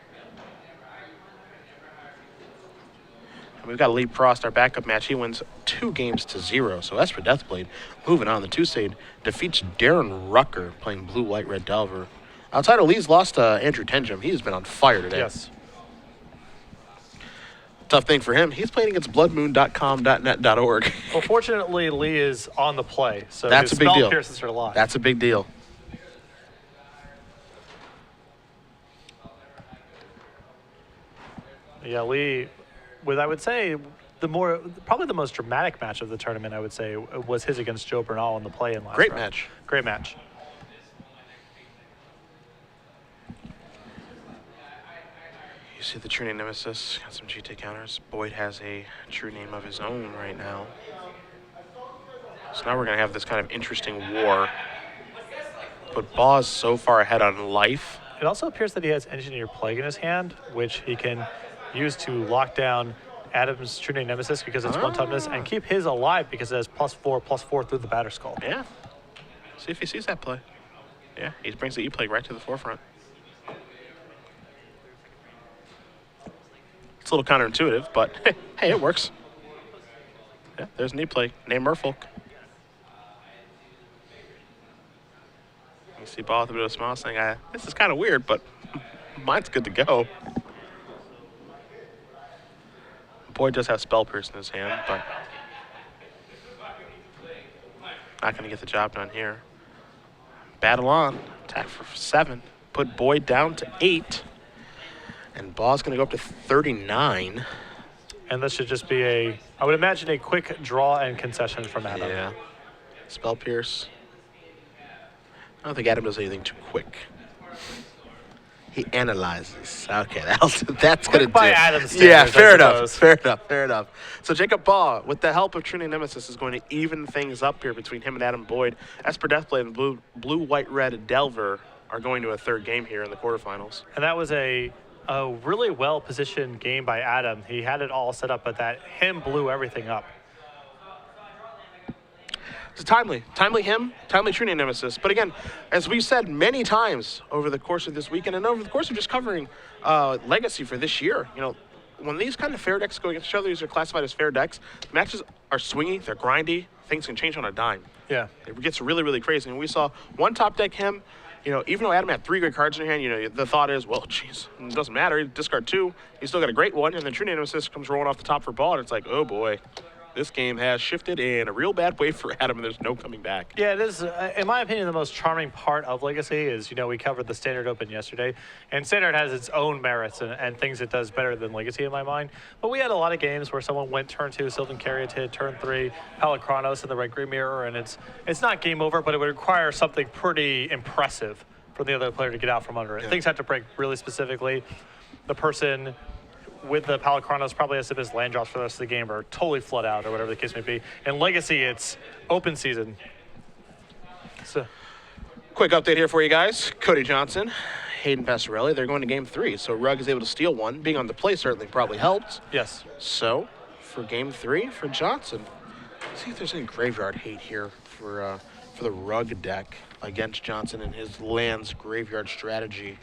And we've got Lee Prost, our backup match. He wins 2-0. So Esper Deathblade moving on. The 2-seed defeats Darren Rucker playing Blue White Red Delver. Outside of Lee's lost Andrew Tenjum. He has been on fire today. Yes. Tough thing for him. He's playing against bloodmoon.com.net.org. Well, fortunately, Lee is on the play, so That's his a big spell deal. pierces are alive. That's a big deal. Yeah, Lee, with I would say probably the most dramatic match of the tournament, I would say, was his against Joe Bernal in the play-in last Great round. match. Great match. You see the True Name Nemesis, got some GT counters. Boyd has a True Name of his own right now. So now we're going to have this kind of interesting war. But Baugh's so far ahead on life. It also appears that he has Engineer Plague in his hand, which he can use to lock down Adam's True Name Nemesis because it's one toughness, and keep his alive because it has +4/+4 through the Batter Skull. Yeah. See if he sees that play. Yeah, he brings the E-Plague right to the forefront. It's a little counterintuitive, but hey, it works. Yeah, there's an E-Plague. Name Merfolk. You see Baugh with a bit of a smile saying, this is kind of weird, but Mine's good to go. Boy does have Spell Pierce in his hand, but not going to get the job done here. Battle on. Attack for 7. Put Boyd down to 8. And Baugh's going to go up to 39. And this should just be I would imagine, a quick draw and concession from Adam. Yeah. Spell Pierce. I don't think Adam does anything too quick. He analyzes. Okay, that's going to do by it. Adam's standards, Yeah, I fair enough. So Jacob Baugh, with the help of Trinity Nemesis, is going to even things up here between him and Adam Boyd. Esper Deathblade and Blue-White-Red Delver are going to a third game here in the quarterfinals. And that was a really well-positioned game by Adam. He had it all set up, but him blew everything up. It's timely Trinity Nemesis. But again, as we've said many times over the course of this weekend and over the course of just covering Legacy for this year, when these kind of fair decks go against each other, these are classified as fair decks. The matches are swingy, they're grindy, things can change on a dime. Yeah. It gets really, really crazy. And we saw one top deck him, even though Adam had 3 great cards in your hand, the thought is, well, geez, it doesn't matter. He discard 2, he's still got a great one, and then Trinity Nemesis comes rolling off the top for Baugh, and it's like, oh boy. This game has shifted in a real bad way for Adam, and there's no coming back. Yeah, it is, in my opinion, the most charming part of Legacy is, we covered the Standard Open yesterday, and Standard has its own merits and things it does better than Legacy in my mind. But we had a lot of games where someone went turn 2, Sylvan Caryatid, turn 3, Palikronos in the Red-Green Mirror, and it's not game over, but it would require something pretty impressive for the other player to get out from under it. Yeah. Things have to break really specifically. The person with the Palikronos probably has to miss land drops for the rest of the game or totally flood out or whatever the case may be. In Legacy, it's open season. So, quick update here for you guys. Cody Johnson, Hayden Passarelli, they're going to game 3. So Rugg is able to steal one. Being on the play certainly probably helped. Yes. So for game 3 for Johnson, let's see if there's any graveyard hate here for the Rugg deck against Johnson and his lands graveyard strategy.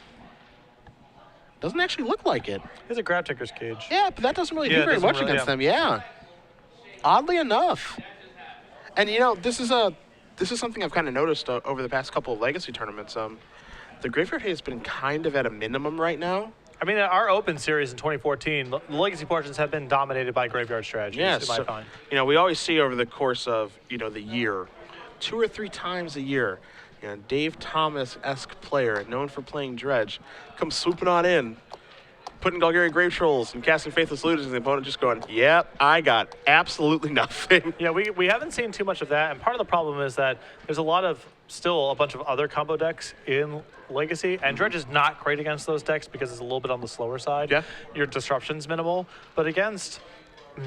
Doesn't actually look like it. It's a Grab Ticker's Cage. Yeah, but that doesn't really do very much against them. Yeah. Oddly enough. And this is something I've kind of noticed over the past couple of Legacy tournaments. The graveyard hate has been kind of at a minimum right now. I mean, our Open series in 2014, the Legacy portions have been dominated by graveyard strategies. Yeah, in my mind. We always see over the course of the year, 2 or 3 times a year, Dave Thomas-esque player, known for playing Dredge, comes swooping on in, putting Golgari Grave Trolls and casting Faithless Looters, and the opponent just going, yep, I got absolutely nothing. Yeah, we haven't seen too much of that, and part of the problem is that there's still a bunch of other combo decks in Legacy, and Dredge is not great against those decks because it's a little bit on the slower side. Yeah. Your disruption's minimal, but against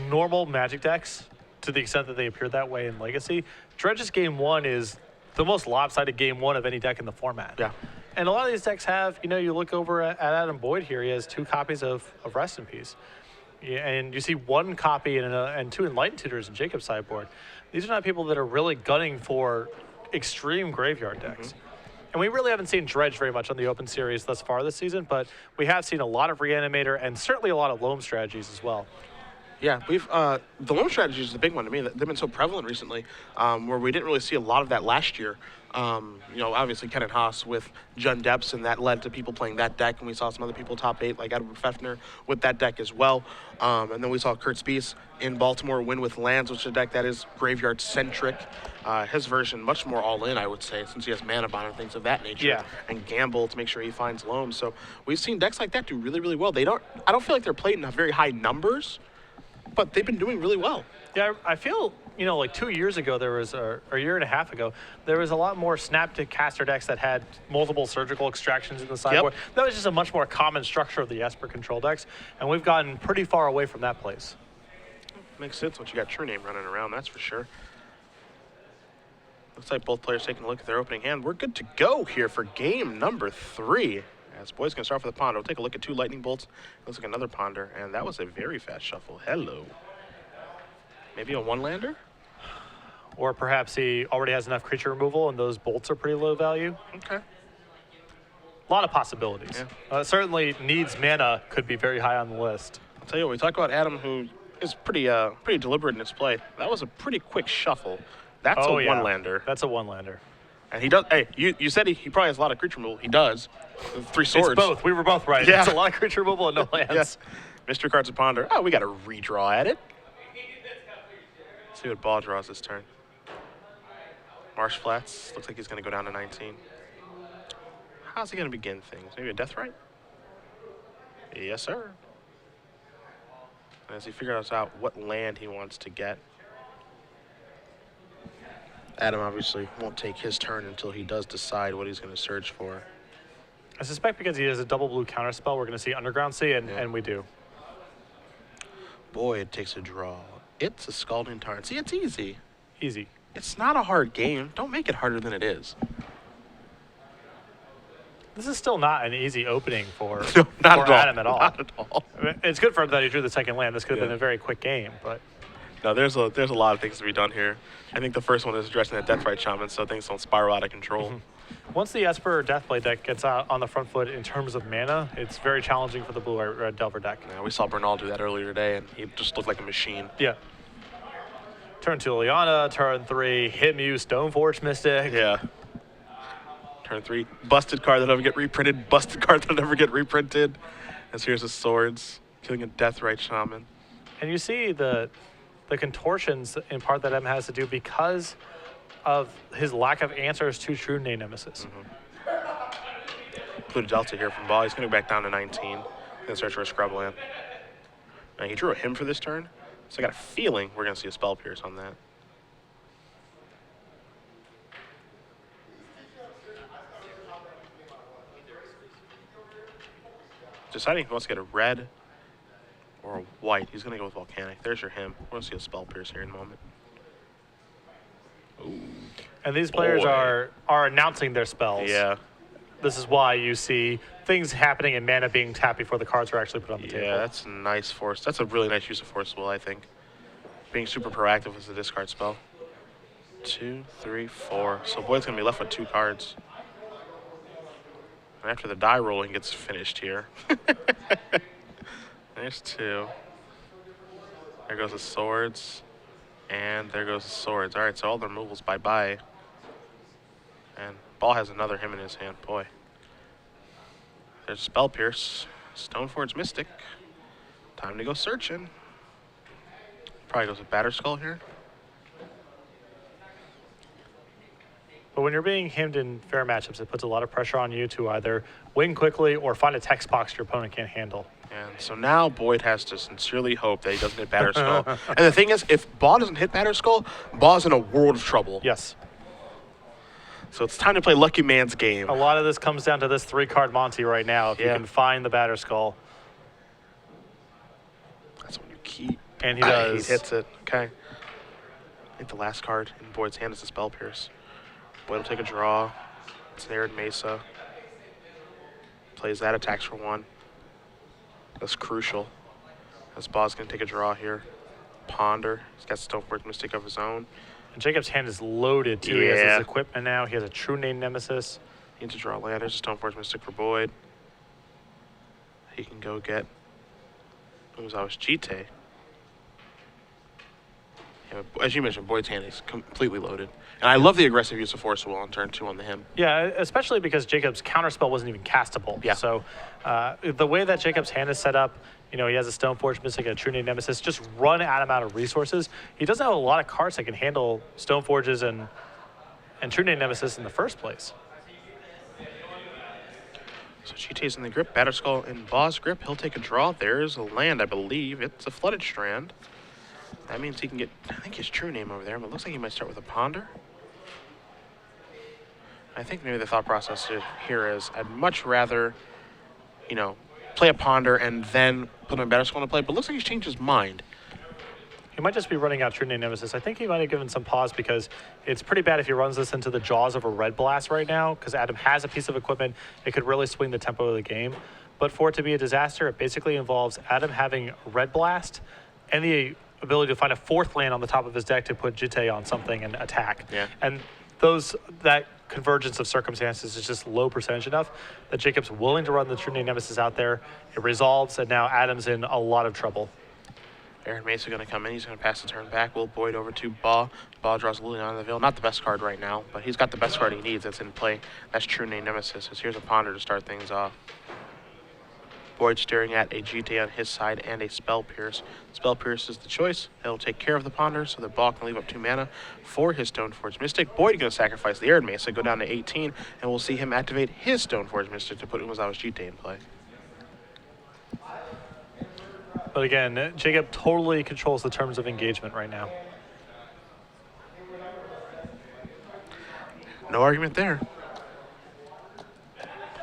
normal Magic decks, to the extent that they appear that way in Legacy, Dredge's game 1 is the most lopsided game 1 of any deck in the format. Yeah. And a lot of these decks have, you look over at Adam Boyd here, he has 2 copies of Rest in Peace. Yeah, and you see 1 copy and 2 Enlightened Tutors in Jacob's sideboard. These are not people that are really gunning for extreme graveyard decks. Mm-hmm. And we really haven't seen Dredge very much on the Open Series thus far this season, but we have seen a lot of Reanimator and certainly a lot of Loam strategies as well. Yeah, the loan strategy is the big one to me. They've been so prevalent recently, where we didn't really see a lot of that last year. Obviously Ken and Haas with Jun Depps, and that led to people playing that deck, and we saw some other people top 8, like Edward Pfeffner, with that deck as well. And then we saw Kurt Spies in Baltimore win with Lands, which is a deck that is graveyard-centric. His version, much more all-in, I would say, since he has Mana Bond and things of that nature. Yeah. And gamble to make sure he finds Loam. So we've seen decks like that do really, really well. I don't feel like they're played in very high numbers, but they've been doing really well. Yeah, I feel, like 2 years ago, there was, or a year and a half ago, there was a lot more Snap to Caster decks that had multiple surgical extractions in the sideboard. Yep. That was just a much more common structure of the Esper control decks, and we've gotten pretty far away from that place. Makes sense once you got True Name running around, that's for sure. Looks like both players taking a look at their opening hand. We're good to go here for game number 3. As Boyd's going to start for the Ponder. We'll take a look at 2 Lightning Bolts. Looks like another Ponder, and that was a very fast shuffle. Hello. Maybe a 1-lander? Or perhaps he already has enough creature removal, and those bolts are pretty low value. Okay. A lot of possibilities. Yeah. Certainly needs mana could be very high on the list. I'll tell you what, we talk about Adam, who is pretty deliberate in his play. That was a pretty quick shuffle. That's a 1-lander. That's a 1-lander. And he does. Hey, you said he probably has a lot of creature removal. He does. 3 swords. It's both. We were both right. Yeah. It's a lot of creature removal and no lands. Yes. Mystery cards of ponder. Oh, we got to redraw at it. Let's see what Baugh draws this turn. Marsh Flats. Looks like he's going to go down to 19. How's he going to begin things? Maybe a Death Right? Yes, sir. And as he figures out what land he wants to get, Adam obviously won't take his turn until he does decide what he's going to search for. I suspect because he has a double blue counterspell, we're going to see Underground Sea, and we do. Boyd takes a draw. It's a Scalding Tarn. See, it's easy. Easy. It's not a hard game. Don't make it harder than it is. This is still not an easy opening for, No, not for at all. Adam at all. Not at all. I mean, it's good for him that he drew the second land. This could have been a very quick game, but No, there's a lot of things to be done here. I think the first one is addressing that Death Right Shaman so things don't spiral out of control. once the Esper or Deathblade deck gets out on the front foot in terms of mana, it's very challenging for the blue-red Delver deck. Yeah, we saw Bernal do that earlier today, and he just looked like a machine. Yeah. Turn 2 Liliana, turn 3 Hitmu, Stoneforge Mystic. Yeah. Turn 3, busted card that'll never get reprinted, busted card that'll never get reprinted. As here's his swords, killing a Death Right Shaman. And you see the contortions in part that M has to do because of his lack of answers to True Name Nemesis. Blue Delta here from Baugh. He's going to go back down to 19. Then search for a scrub land. Now, he drew a him for this turn, so I got a feeling we're going to see a Spell Pierce on that. Deciding if he wants to get a red or a white. He's going to go with Volcanic. There's your him. We're going to see a Spell Pierce here in a moment. Ooh. And these players Boy. are announcing their spells. Yeah. This is why you see things happening and mana being tapped before the cards are actually put on the table. Yeah, that's a nice force. That's a really nice use of Forcible, I think. Being super proactive with the discard spell. 2, 3, 4. So Boyd's going to be left with 2 cards. And after the die rolling gets finished here. There's 2. There goes the swords. And there goes the swords. All right, so all the removals bye-bye. And Baugh has another him in his hand. Boy. There's Spell Pierce. Stoneforge Mystic. Time to go searching. Probably goes with Batterskull here. But when you're being hemmed in fair matchups, it puts a lot of pressure on you to either win quickly or find a text box your opponent can't handle. And so now Boyd has to sincerely hope that he doesn't hit Batterskull. And the thing is, if Baugh doesn't hit Batterskull, Baugh's in a world of trouble. Yes. So it's time to play Lucky Man's game. A lot of this comes down to this 3-card Monty right now. If you can find the Batterskull. That's when you keep. And he does. He hits it. Okay. I think the last card in Boyd's hand is the Spell Pierce. Boyd will take a draw. Snared Mesa. Plays that, attacks for 1. That's crucial. As Baugh's going to take a draw here. Ponder. He's got Stoneforge Mystic of his own. And Jacob's hand is loaded, too. He has his equipment now. He has a True Name Nemesis. He needs to draw land. There's a Stoneforge Mystic for Boyd. He can go get Umezawa's Jite. Yeah, as you mentioned, Boyd's hand is completely loaded. And I love the aggressive use of Forcible on turn 2 on the him. Yeah, especially because Jacob's counterspell wasn't even castable. Yeah. So the way that Jacob's hand is set up, you know, he has a Stoneforge Mystic and a True Name Nemesis, just run Adam out of resources. He doesn't have a lot of cards that can handle Stoneforges and True Name Nemesis in the first place. So Jite's in the grip, Batterskull in Baugh's grip. He'll take a draw. There's a land, I believe. It's a Flooded Strand. That means he can get, I think, his True Name over there, but it looks like he might start with a Ponder. I think maybe the thought process here is I'd much rather, you know, play a Ponder and then put a Batterskull into play, but it looks like he's changed his mind. He might just be running out True Name Nemesis. I think he might have given some pause because it's pretty bad if he runs this into the jaws of a Red Blast right now, because Adam has a piece of equipment. It could really swing the tempo of the game. But for it to be a disaster, it basically involves Adam having Red Blast and the ability to find a 4th land on the top of his deck to put Jite on something and attack. Yeah. And that convergence of circumstances is just low percentage enough that Jacob's willing to run the True Name Nemesis out there. It resolves, and now Adam's in a lot of trouble. Aaron Mesa going to come in. He's going to pass the turn back. Will Boyd over to Baugh. Baugh draws Liliana the Veil. Not the best card right now, but he's got the best card he needs that's in play. That's True Name Nemesis. So here's a Ponder to start things off. Boyd staring at a GTA on his side and a Spell Pierce. Spell Pierce is the choice. He'll take care of the Ponder so that Baugh can leave up 2 mana for his Stoneforge Mystic. Boyd going to sacrifice the Aaron Mesa, go down to 18, and we'll see him activate his Stoneforge Mystic to put Umezawa's GTA in play. But again, Jacob totally controls the terms of engagement right now. No argument there.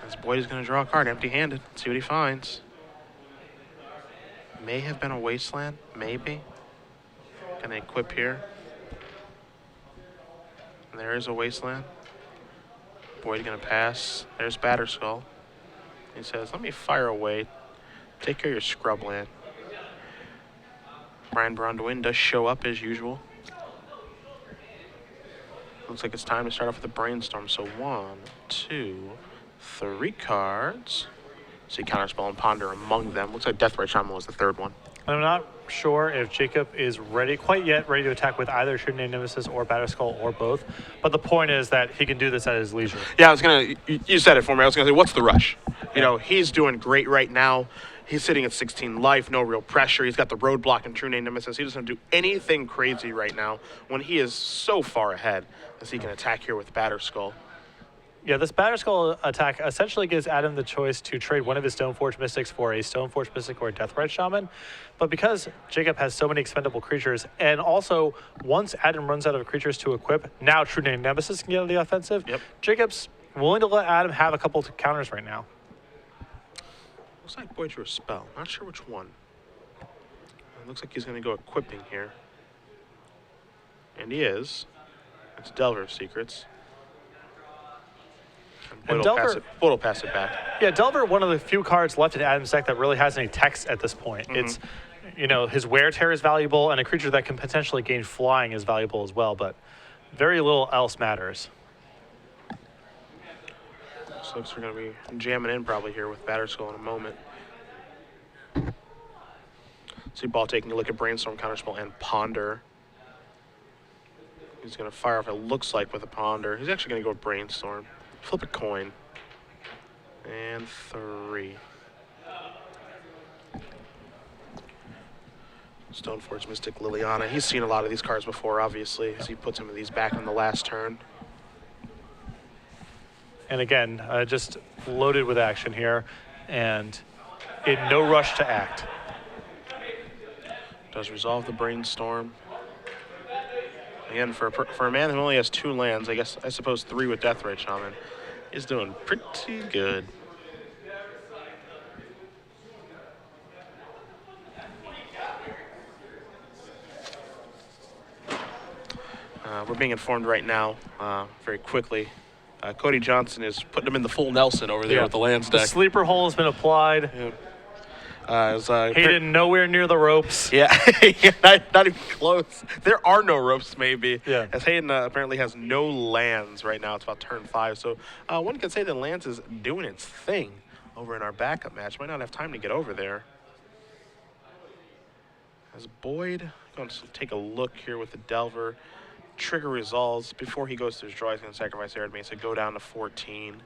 As Boyd is going to draw a card empty-handed. See what he finds. May have been a Wasteland, maybe. Going to equip here. And there is a Wasteland. Boyd going to pass. There's Batterskull. He says, let me fire away. Take care of your scrubland. Brian Bronwyn does show up as usual. Looks like it's time to start off with a Brainstorm. So 1, 2, 3 cards. See Counterspell and Ponder among them. Looks like Deathbright Shaman was the third one. I'm not sure if Jacob is ready to attack with either True Name Nemesis or Batterskull or both. But the point is that he can do this at his leisure. Yeah, I was going to, you said it for me. I was going to say, what's the rush? You know, he's doing great right now. He's sitting at 16 life, no real pressure. He's got the roadblock and True Name Nemesis. He doesn't do anything crazy right now when he is so far ahead as he can attack here with Batterskull. Yeah, this Batterskull attack essentially gives Adam the choice to trade one of his Stoneforge Mystics for a Stoneforge Mystic or a Deathrite Shaman. But because Jacob has so many expendable creatures, and also once Adam runs out of creatures to equip, now True Name Nemesis can get on the offensive. Yep. Jacob's willing to let Adam have a couple of counters right now. Looks like Boyd drew a spell. Not sure which one. It looks like he's going to go equipping here. And he is. It's Delver's Secrets. And Boyd will pass it back. Yeah, Delver, one of the few cards left in Adam's deck that really has any text at this point. It's, you know, his Wear Tear is valuable, and a creature that can potentially gain flying is valuable as well, but very little else matters. So looks like we're going to be jamming in probably here with Batterskull in a moment. See Baugh taking a look at Brainstorm, Counterspell, and Ponder. He's going to fire off, it looks like, with a Ponder. He's actually going to go with Brainstorm. Flip a coin. And 3. Stoneforge Mystic Liliana. He's seen a lot of these cards before, obviously, as he puts some of these back on the last turn. And again, just loaded with action here, and in no rush to act. Does resolve the Brainstorm. Again, for a man who only has 2 lands, I suppose 3 with Deathrite Shaman, is doing pretty good. We're being informed right now, very quickly. Cody Johnson is putting him in the full Nelson over there with the lands deck. The sleeper hole has been applied. Yeah. Hayden nowhere near the ropes. Yeah, not even close. There are no ropes, maybe. Yeah. As Hayden apparently has no lands right now. It's about turn 5. So one can say that lands is doing its thing over in our backup match. Might not have time to get over there. As Boyd going to take a look here with the Delver. Trigger resolves. Before he goes to his draw, he's going to sacrifice Aaron Mesa, go down to 14.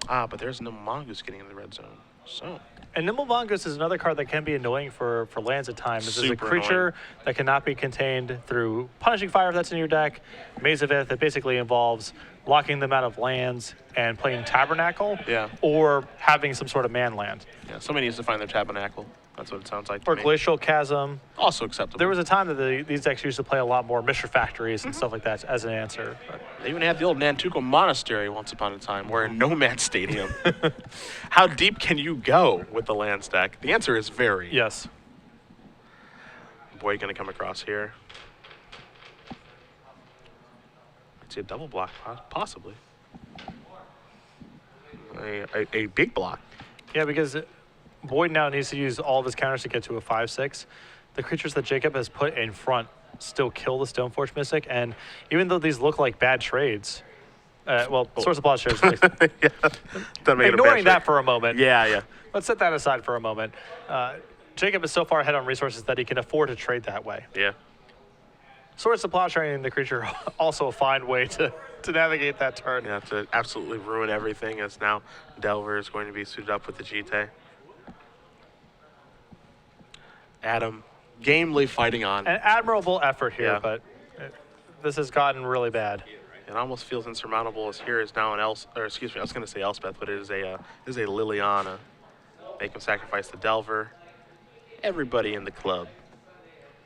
But there's no Mongoose getting in the red zone. So. And Nimble Mongoose is another card that can be annoying for lands at times. This is a Super creature annoying. that cannot be contained through Punishing Fire if that's in your deck, Maze of Ith that basically involves locking them out of lands and playing Tabernacle, Yeah. or having some sort of man land. Yeah, somebody needs to find their Tabernacle. That's what it sounds like to Or me. Glacial Chasm. Also acceptable. There was a time that these decks used to play a lot more Mishra Factories and stuff like that as an answer. But They even had the old Nantuko Monastery once upon a time. We're in Nomad Stadium. How deep can you go with the land stack? The answer is very. yes. Boyd going to come across here. I'd see a double block, possibly. A big block. Yeah, because Boyd now needs to use all of his counters to get to a 5/6. The creatures that Jacob has put in front still kill the Stoneforge Mystic, and even though these look like bad trades, Well, Source of Plowshares. Nice. Yeah. Doesn't make it a bad Ignoring that trade. for a moment. Yeah. Let's set that aside for a moment. Jacob is so far ahead on resources that he can afford to trade that way. Yeah. Source of Plowsharing the creature also a fine way to navigate that turn. Yeah, to absolutely ruin everything, as now Delver is going to be suited up with the GT. Adam, gamely fighting on. An admirable effort here, Yeah. but this has gotten really bad. It almost feels insurmountable, as here is now an I was going to say Elspeth, but it is a Liliana. Make him sacrifice the Delver. Everybody in the club.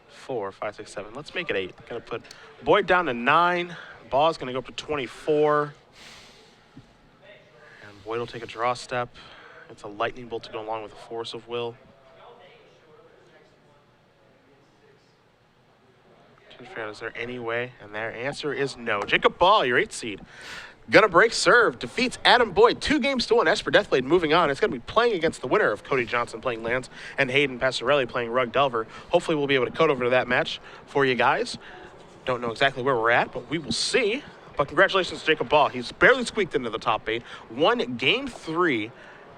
4, 5, 6, 7. Let's make it 8. Gonna put Boyd down to 9. Baugh's gonna go up to 24. And Boyd will take a draw step. It's a lightning bolt to go along with a force of will. Is there any way? And their answer is no. Jacob Baugh, your 8th seed. Gonna break serve, defeats Adam Boyd 2-1. Esper Deathblade moving on. It's gonna be playing against the winner of Cody Johnson playing Lands and Hayden Passarelli playing Rug Delver. Hopefully we'll be able to code over to that match for you guys. Don't know exactly where we're at, but we will see. But congratulations to Jacob Baugh. He's barely squeaked into the top 8. Won game 3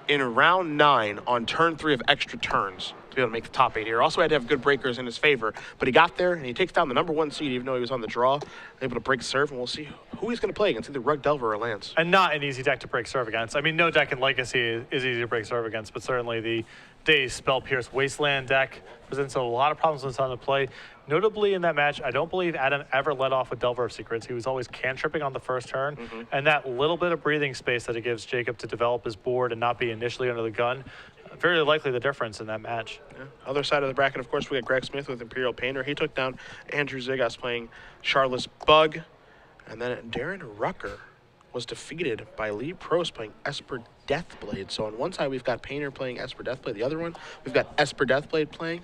in round 9 on turn 3 of extra turns to be able to make the top 8 here. Also had to have good breakers in his favor, but he got there and he takes down the #1 seed even though he was on the draw, able to break serve, and we'll see who he's going to play against, either Rug Delver or Lance. And not an easy deck to break serve against. I mean, no deck in Legacy is easy to break serve against, but certainly the Daze Spell Pierce Wasteland deck presents a lot of problems when it's on the play. Notably in that match, I don't believe Adam ever led off with Delver of Secrets. He was always cantripping on the first turn, and that little bit of breathing space that it gives Jacob to develop his board and not be initially under the gun, very likely the difference in that match. Yeah. Other side of the bracket, of course, we got Greg Smith with Imperial Painter. He took down Andrew Zigas playing Charlotte's Bug. And then Darren Rucker was defeated by Lee Prost playing Esper Deathblade. So on one side, we've got Painter playing Esper Deathblade. The other one, we've got Esper Deathblade playing ?